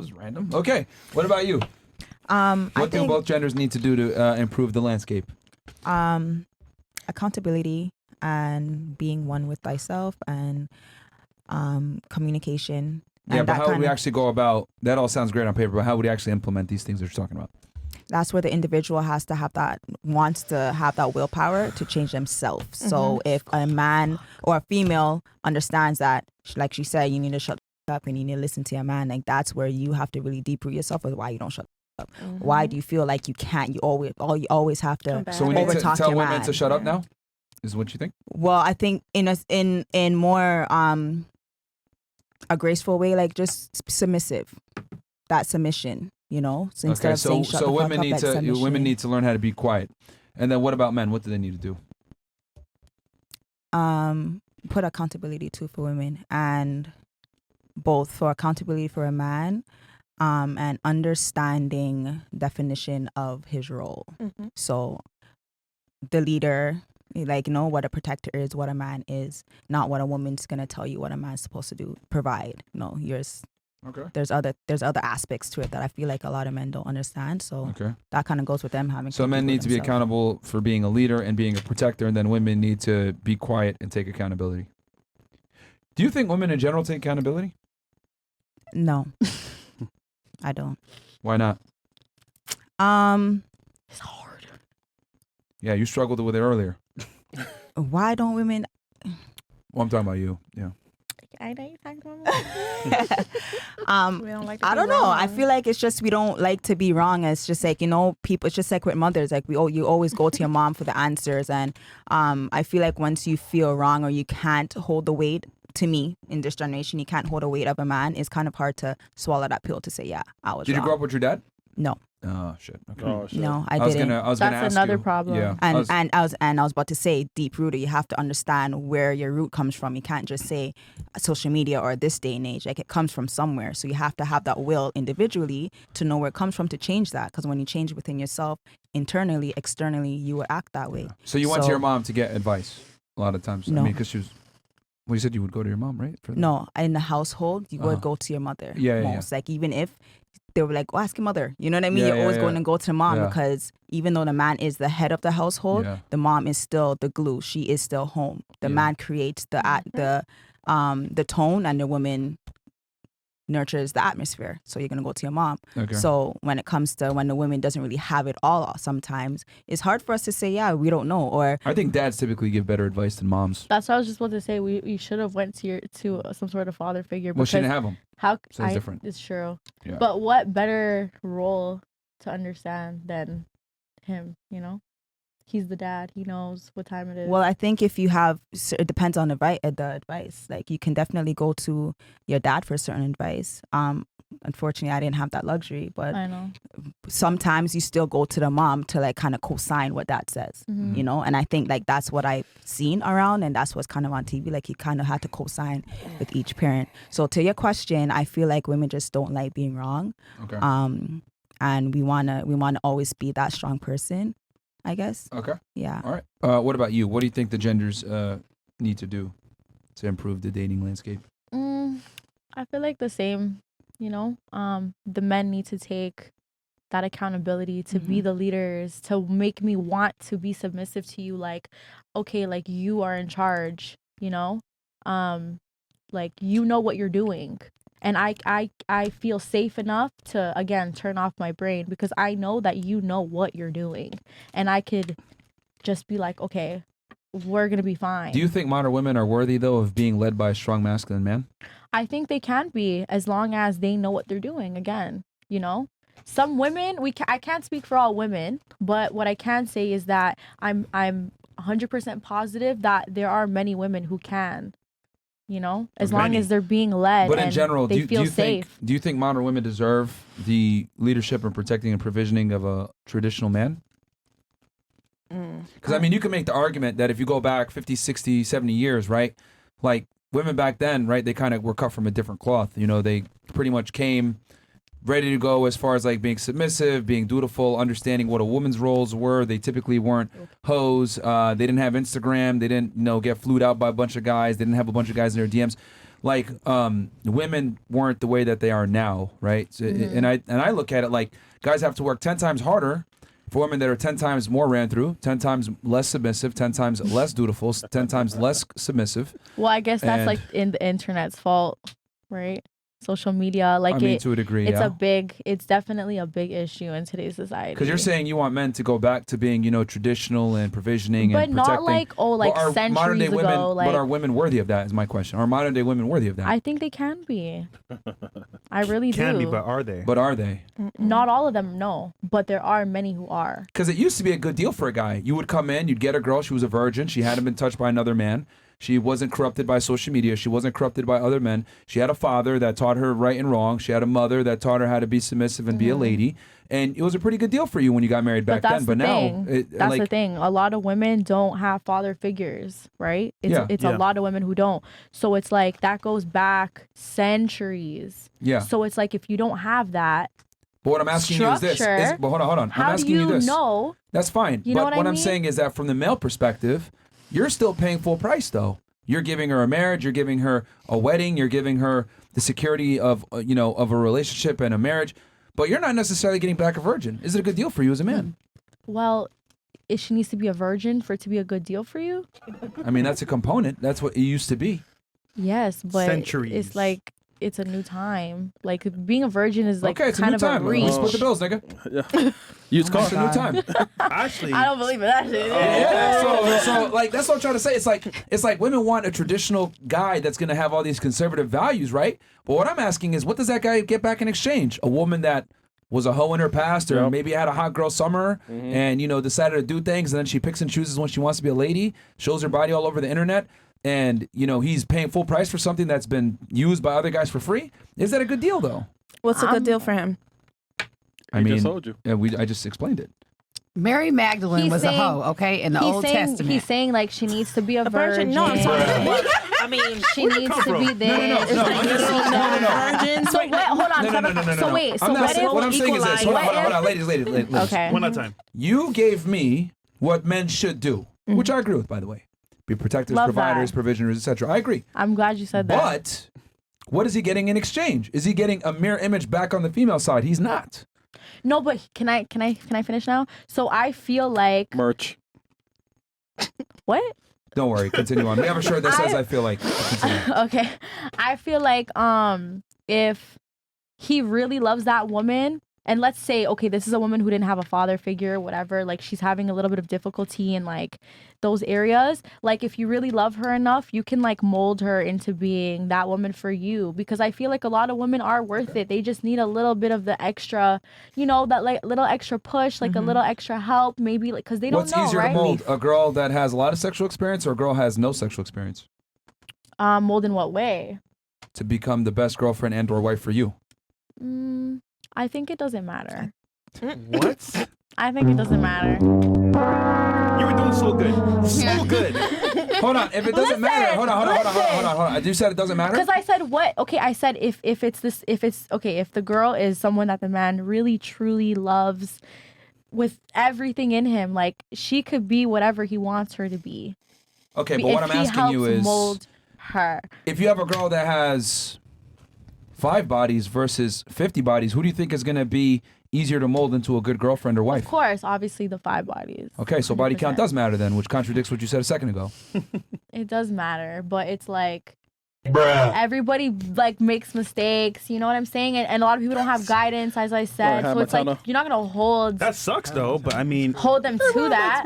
was random. Okay, what about you? What do both genders need to do to improve the landscape? Accountability and being one with thyself and communication. Yeah, and but how would we actually go about? That all sounds great on paper, but how would we actually implement these things that you're talking about? That's where the individual wants to have that willpower to change themselves. Mm-hmm. So if a man or a female understands that, like she said, you need to shut up and you need to listen to your man, like that's where you have to really deep root yourself with why you don't shut up. Mm-hmm. Why do you feel like you can't? You always have to. So we need to tell women to shut up now. Is what you think? Well, I think in more a graceful way, like just submissive. That submission. So instead of saying shut the fuck women up, need to women need to learn how to be quiet. And then what about men? What do they need to do? Put accountability too for women, and both for accountability for a man, and understanding definition of his role. Mm-hmm. So the leader, like what a protector is, what a man is, not what a woman's gonna tell you what a man's supposed to do, provide. No, yours. Okay. There's other aspects to it that I feel like a lot of men don't understand. So that kind of goes with them having. So men need to be accountable for being a leader and being a protector, and then women need to be quiet and take accountability. Do you think women in general take accountability? No, I don't. Why not? It's hard. Yeah, you struggled with it earlier. Why don't women? Well, I'm talking about you. Yeah. I know you're talking about. We don't like I don't know. I feel like it's just we don't like to be wrong. It's just like people. It's just like with mothers. Like you always go to your mom for the answers, and I feel like once you feel wrong or you can't hold the weight. To me, in this generation, you can't hold the weight of a man. It's kind of hard to swallow that pill to say, yeah, I was. Did you grow up with your dad? No. Oh shit. Okay. Oh, shit. No, I didn't. I was gonna ask another you. problem. Yeah. And I was about to say deep rooted. You have to understand where your root comes from. You can't just say social media or this day and age. Like it comes from somewhere. So you have to have that will individually to know where it comes from to change that. Because when you change within yourself, internally, externally, you will act that way. So you went to your mom to get advice a lot of times. No. I mean, because she was. Well, you said you would go to your mom, right? No, in the household, you would go to your mother. Yeah, most. Like even if they were like, oh, ask your mother. You know what I mean? You're always going to go to mom because even though the man is the head of the household, the mom is still the glue. She is still home. The man creates the tone, and the woman nurtures the atmosphere. So you're going to go to your mom. Okay. So when it comes to when the woman doesn't really have it all sometimes, it's hard for us to say, yeah, we don't know. Or I think dads typically give better advice than moms. That's what I was just about to say. We should have went to some sort of father figure. Well, she didn't have them. So it's different. It's true. Yeah. But what better role to understand than him, He's the dad. He knows what time it is. Well, I think if you have, it depends on the advice. Like you can definitely go to your dad for certain advice. Unfortunately, I didn't have that luxury, but I know. Sometimes you still go to the mom to like kind of co-sign what dad says, And I think like that's what I've seen around, and that's what's kind of on TV. Like he kind of had to co-sign with each parent. So to your question, I feel like women just don't like being wrong. Okay. And we wanna always be that strong person, I guess. Okay. Yeah. All right. What about you? What do you think the genders need to do to improve the dating landscape? I feel like the same. The men need to take that accountability to be the leaders, to make me want to be submissive to you. Like, okay, like you are in charge. Like you know what you're doing. And I feel safe enough to, again, turn off my brain because I know that you know what you're doing. And I could just be like, okay, we're going to be fine. Do you think modern women are worthy, though, of being led by a strong masculine man? I think they can be, as long as they know what they're doing, again, Some women, I can't speak for all women, but what I can say is that I'm 100% positive that there are many women who can. As long as they're being led, but in general, they feel safe. Do you think modern women deserve the leadership and protecting and provisioning of a traditional man? Because, I mean, you can make the argument that if you go back 50, 60, 70 years, right? Like, women back then, right, they kind of were cut from a different cloth. They pretty much came ready to go as far as like being submissive, being dutiful, understanding what a woman's roles were. They typically weren't hoes. They didn't have Instagram. They didn't, get flued out by a bunch of guys. They didn't have a bunch of guys in their DMs. like women weren't the way that they are now, right? So, and I look at it like guys have to work 10 times harder for women that are 10 times more ran through, 10 times less submissive, 10 times less dutiful, 10 times less submissive. Well, I guess that's And- like in the internet's fault, right? Social media, like I mean, to a degree, it's yeah. it's definitely a big issue in today's society. Because you're saying you want men to go back to being, traditional and provisioning but and not protecting. like But are centuries modern day ago. women, Like, but are women worthy of that? Is my question. Are modern day women worthy of that? I think they can be. I really Can do. be, but are they? But are they? Not all of them, no, but there are many who are. Because it used to be a good deal for a guy. You would come in, you'd get a girl. She was a virgin. She hadn't been touched by another man. She wasn't corrupted by social media. She wasn't corrupted by other men. She had a father that taught her right and wrong. She had a mother that taught her how to be submissive and be a lady. And it was a pretty good deal for you when you got married back But that's then. But the now, thing. That's the thing. A lot of women don't have father figures, right? It's Yeah. a lot of women who don't. So it's like that goes back centuries. Yeah. So it's like if you don't have that, But what I'm asking you is this. structure, But hold on. how I'm do asking you you this. know? That's fine. You know But what I I'm mean? saying is that from the male perspective, you're still paying full price though. You're giving her a marriage, you're giving her a wedding, you're giving her the security of of a relationship and a marriage, but you're not necessarily getting back a virgin. Is it a good deal for you as a man? Well, if she needs to be a virgin for it to be a good deal for you? I mean, that's a component. That's what it used to be. Yes, but Centuries. it's like it's a new time. Like being a virgin is like Okay, it's a kind new of time. a reach. Let's split the bills, nigga. Used car. It's a new time. Actually, I don't believe in that shit. Yeah, so like that's what I'm trying to say. It's like women want a traditional guy that's gonna have all these conservative values, right? But what I'm asking is, what does that guy get back in exchange? A woman that was a hoe in her past, or Yep. maybe had a hot girl summer, and decided to do things, and then she picks and chooses when she wants to be a lady, shows her body all over the internet, and he's paying full price for something that's been used by other guys for free. Is that a good deal, though? What's a good deal for him? I Just mean, told you. I just explained it. Mary Magdalene He's was saying- a hoe, okay, in the Old Testament. He's saying like she needs to be a virgin. No, I'm sorry. I mean, She needs to be this. No, I'm just saying- no. virgins. So wait, hold on. No. So wait, so I'm not what saying, if what I'm saying is this. Hold on, ladies. Okay. one at a time. You gave me what men should do, which I agree with, by the way. Be protectors, Love providers, that. provisioners, etc. I agree. I'm glad you said that. But what is he getting in exchange? Is he getting a mirror image back on the female side? He's not. No, but can I finish now? So I feel like Merch. what? Don't worry. Continue on. We have a shirt that says I feel like. Continue. Okay. I feel like if he really loves that woman, and let's say, okay, this is a woman who didn't have a father figure, whatever, like she's having a little bit of difficulty in like those areas. Like if you really love her enough, you can like mold her into being that woman for you, because I feel like a lot of women are worth it. They just need a little bit of the extra, that like little extra push, like a little extra help, maybe like because they don't What's know, easier right? to mold? A girl that has a lot of sexual experience or a girl has no sexual experience? Mold in what way? To become the best girlfriend and or wife for you. I think it doesn't matter. What? I think it doesn't matter. You were doing so good. So good. Hold on. If it doesn't matter, hold on. You said it doesn't matter? Because I said what? Okay, I said if the girl is someone that the man really truly loves with everything in him, like she could be whatever he wants her to be. Okay, but what I'm asking you is, mold her. if you have a girl that has 5 bodies versus 50 bodies, who do you think is going to be easier to mold into a good girlfriend or wife? Of course, obviously the 5 bodies. Okay, so body count 100%. does matter then, which contradicts what you said a second ago. It does matter, but it's like everybody like makes mistakes. You know what I'm saying? And a lot of people don't have guidance, as I said. Right, So it's like Hamatana. you're not gonna hold That sucks though, but I mean, them to that.